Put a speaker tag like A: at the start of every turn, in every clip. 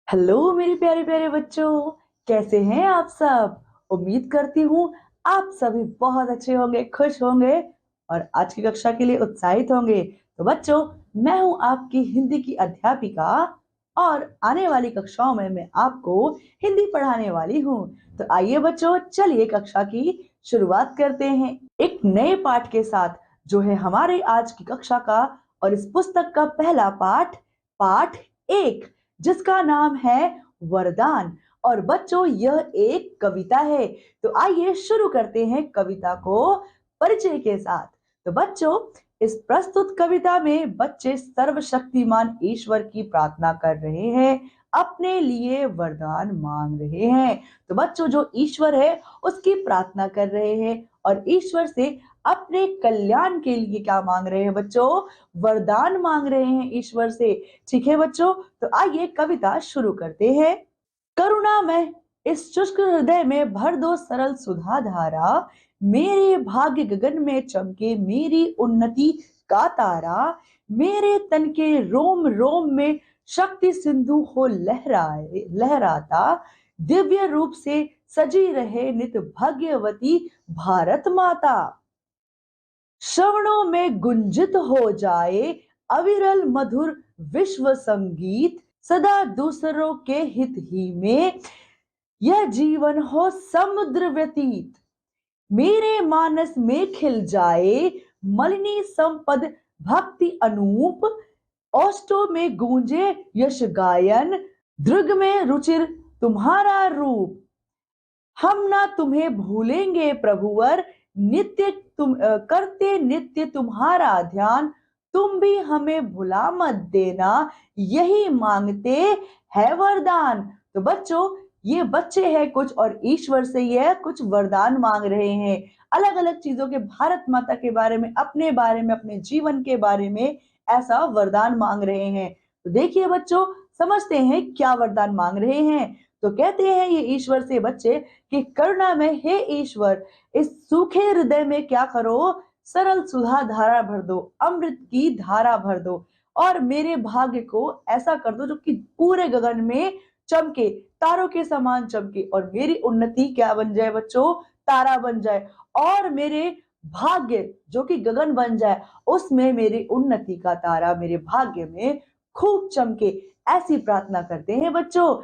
A: Hello मेरे प्यारे प्यारे बच्चों, कैसे हैं आप सब। उम्मीद करती हूँ आप सभी बहुत अच्छे होंगे, खुश होंगे और आज की कक्षा के लिए उत्साहित होंगे। तो बच्चों, मैं हूँ आपकी हिंदी की अध्यापिका और आने वाली कक्षाओं में मैं आपको हिंदी पढ़ाने वाली हूँ। तो आइए बच्चों, चलिए कक्षा की शुरुआत करते हैं एक नए पाठ के साथ, जो है हमारे आज की कक्षा का और इस पुस्तक का पहला पाठ, पाठ 1, जिसका नाम है वरदान। और बच्चों, यह एक कविता है। तो आइए शुरू करते हैं कविता को परिचय के साथ। तो बच्चों, इस प्रस्तुत कविता में बच्चे सर्वशक्तिमान ईश्वर की प्रार्थना कर रहे हैं, अपने लिए वरदान मांग रहे हैं। तो बच्चों, जो ईश्वर है उसकी प्रार्थना कर रहे हैं और ईश्वर से अपने कल्याण के लिए क्या मांग रहे हैं बच्चों? वरदान मांग रहे हैं ईश्वर से। ठीक है बच्चों, तो आइए कविता शुरू करते हैं। करुणा में इस शुष्क हृदय में भर दो सरल सुधा धारा, मेरे भाग्य गगन में चमके मेरी उन्नति का तारा, मेरे तन के रोम रोम में शक्ति सिंधु हो लहराए लहराता, दिव्य रूप से सजी रहे नित भाग्यवती भारत माता। श्रवणों में गुंजित हो जाए अविरल मधुर विश्व संगीत, सदा दूसरों के हित ही में यह जीवन हो समुद्र व्यतीत। मेरे मानस में खिल जाए मलिनी संपद भक्ति अनूप, औष्ठों में गूंजे यश गायन, दृग में रुचिर तुम्हारा रूप। हम ना तुम्हें भूलेंगे प्रभुवर, नित्य करते नित्य तुम्हारा ध्यान, तुम भी हमें भुला मत देना, यही मांगते है वरदान। तो बच्चों, ये बच्चे हैं कुछ और ईश्वर से ये कुछ वरदान मांग रहे हैं, अलग अलग चीजों के, भारत माता के बारे में, अपने जीवन के बारे में ऐसा वरदान मांग रहे हैं। तो देखिए बच्चों, समझते हैं क्या वरदान मांग रहे हैं। तो कहते हैं ये ईश्वर से बच्चे कि करुणा में हे ईश्वर, इस सूखे हृदय में क्या करो, सरल सुधा धारा भर दो, अमृत की धारा भर दो और मेरे भाग्य को ऐसा कर दो जो कि पूरे गगन में चमके, तारों के समान चमके और मेरी उन्नति क्या बन जाए बच्चों? तारा बन जाए। और मेरे भाग्य जो कि गगन बन जाए, उसमें मेरी उन्नति का तारा मेरे भाग्य में खूब चमके। ऐसी प्रार्थना करते हैं बच्चों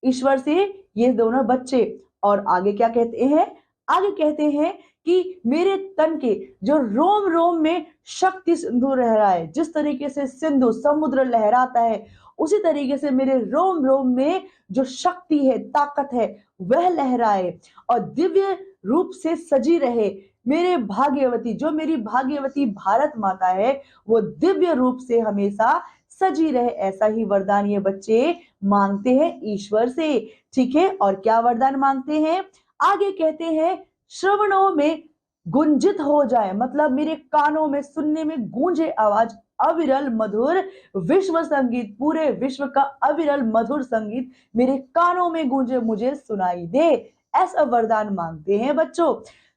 A: ईश्वर से ये दोनों बच्चे। और आगे क्या कहते हैं? आगे कहते हैं कि मेरे तन के जो रोम रोम में शक्ति सिंधु रह रहा है, जिस तरीके से सिंधु समुद्र लहराता है, उसी तरीके से मेरे रोम रोम में जो शक्ति है, ताकत है, वह लहराए और दिव्य रूप से सजी रहे। मेरे भाग्यवती, जो मेरी भाग्यवती भारत माता है, वो दिव्य रूप से हमेशा सजी रहे। ऐसा ही वरदान ये बच्चे मांगते हैं ईश्वर से। ठीक है, और क्या वरदान मांगते हैं? आगे कहते हैं श्रवणों में गुंजित हो जाए, मतलब मेरे कानों में सुनने में गूंजे आवाज अविरल मधुर विश्व संगीत, पूरे विश्व का अविरल मधुर संगीत मेरे कानों में गूंजे, मुझे सुनाई दे। ऐसा वरदान मांगते हैं बच्चों।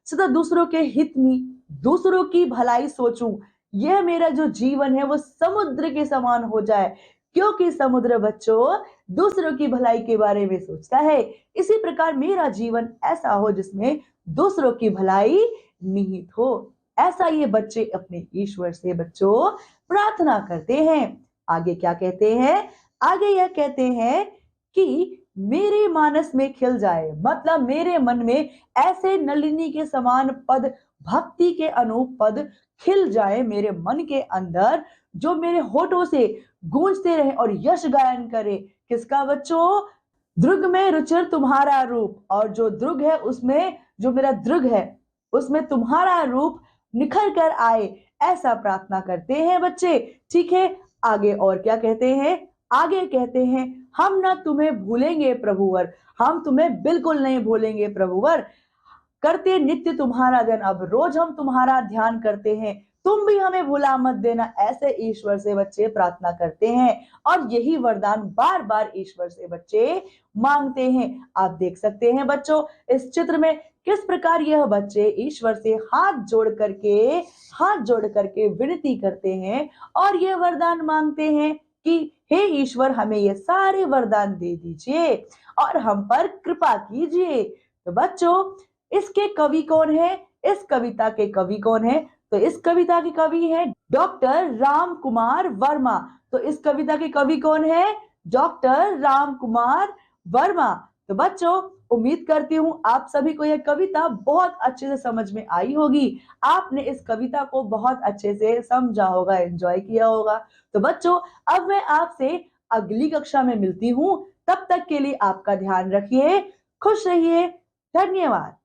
A: सदा दूसरों के हित में, दूसरों की भलाई सोचूं, यह मेरा जो जीवन है वो समुद्र के समान हो जाए, क्योंकि समुद्र बच्चों दूसरों की भलाई के बारे में सोचता है। इसी प्रकार मेरा जीवन ऐसा हो जिसमें दूसरों की भलाई निहित हो। ऐसा ये बच्चे अपने ईश्वर से बच्चों प्रार्थना करते हैं। आगे क्या कहते हैं? आगे यह कहते हैं कि मेरे मानस में खिल जाए, मतलब मेरे मन में ऐसे नलिनी के समान पद, भक्ति के अनूप पद खिल जाए मेरे मन के अंदर, जो मेरे होठों से गूंजते रहे और यश गायन करे। किसका बच्चों? दृग में रुचिर तुम्हारा रूप, और जो दृग है उसमें, जो मेरा दृग है उसमें तुम्हारा रूप निखर कर आए। ऐसा प्रार्थना करते हैं बच्चे। ठीक है, आगे और क्या कहते हैं? आगे कहते हैं हम ना तुम्हें भूलेंगे प्रभुवर, हम तुम्हें बिल्कुल नहीं भूलेंगे प्रभुवर, करते नित्य तुम्हारा ध्यान, अब रोज हम तुम्हारा ध्यान करते हैं, तुम भी हमें भुला मत देना। ऐसे ईश्वर से बच्चे प्रार्थना करते हैं और यही वरदान बार बार ईश्वर से बच्चे मांगते हैं। आप देख सकते हैं बच्चों इस चित्र में किस प्रकार यह बच्चे ईश्वर से हाथ जोड़ करके विनती करते हैं और यह वरदान मांगते हैं कि हे ईश्वर हमें ये सारे वरदान दे दीजिए और हम पर कृपा कीजिए। तो बच्चों, इसके कवि कौन है? इस कविता के कवि कौन है? तो इस कविता के कवि हैं डॉक्टर राम कुमार वर्मा। तो इस कविता के कवि कौन है? डॉक्टर राम कुमार वर्मा। तो बच्चों, उम्मीद करती हूँ आप सभी को यह कविता बहुत अच्छे से समझ में आई होगी। आपने इस कविता को बहुत अच्छे से समझा होगा, एंजॉय किया होगा। तो बच्चों, अब मैं आपसे अगली कक्षा में मिलती हूँ। तब तक के लिए आपका ध्यान रखिए, खुश रहिए। धन्यवाद।